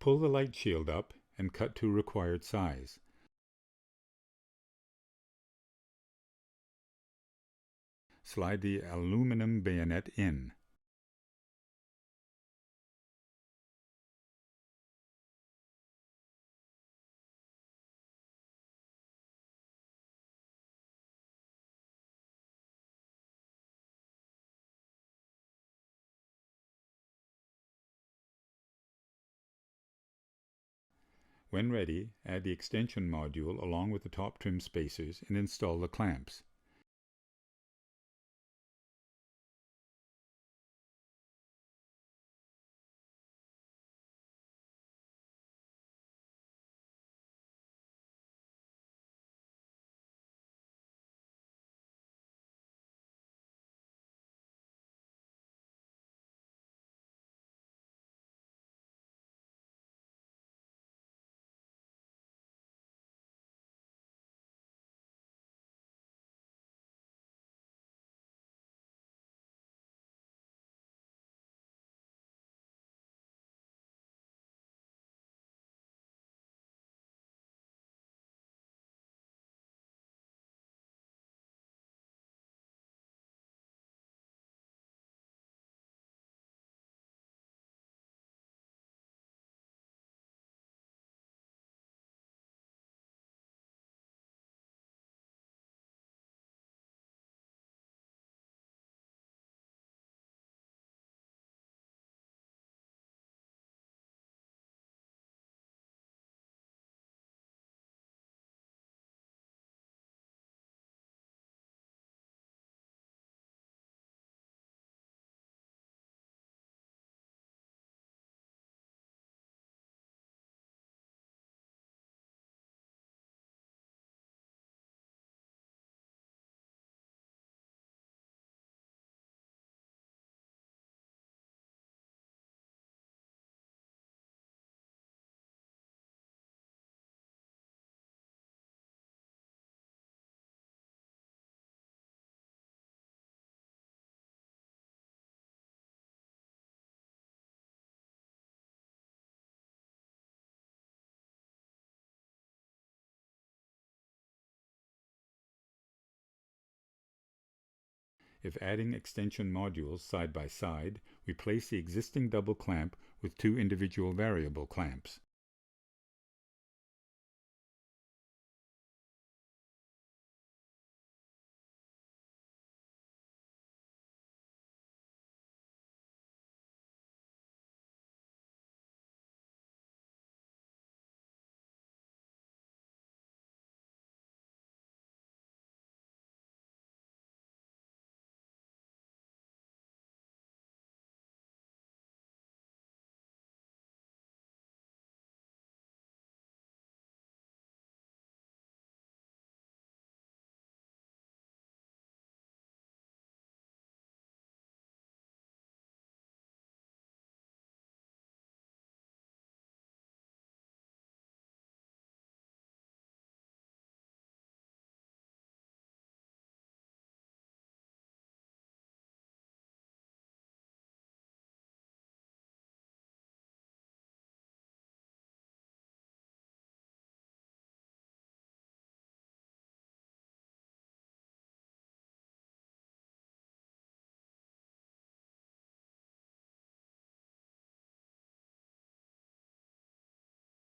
Pull the light shield up and cut to required size. Slide the aluminum bayonet in. When ready, add the extension module along with the top trim spacers and install the clamps. If adding extension modules side by side, replace the existing double clamp with two individual variable clamps.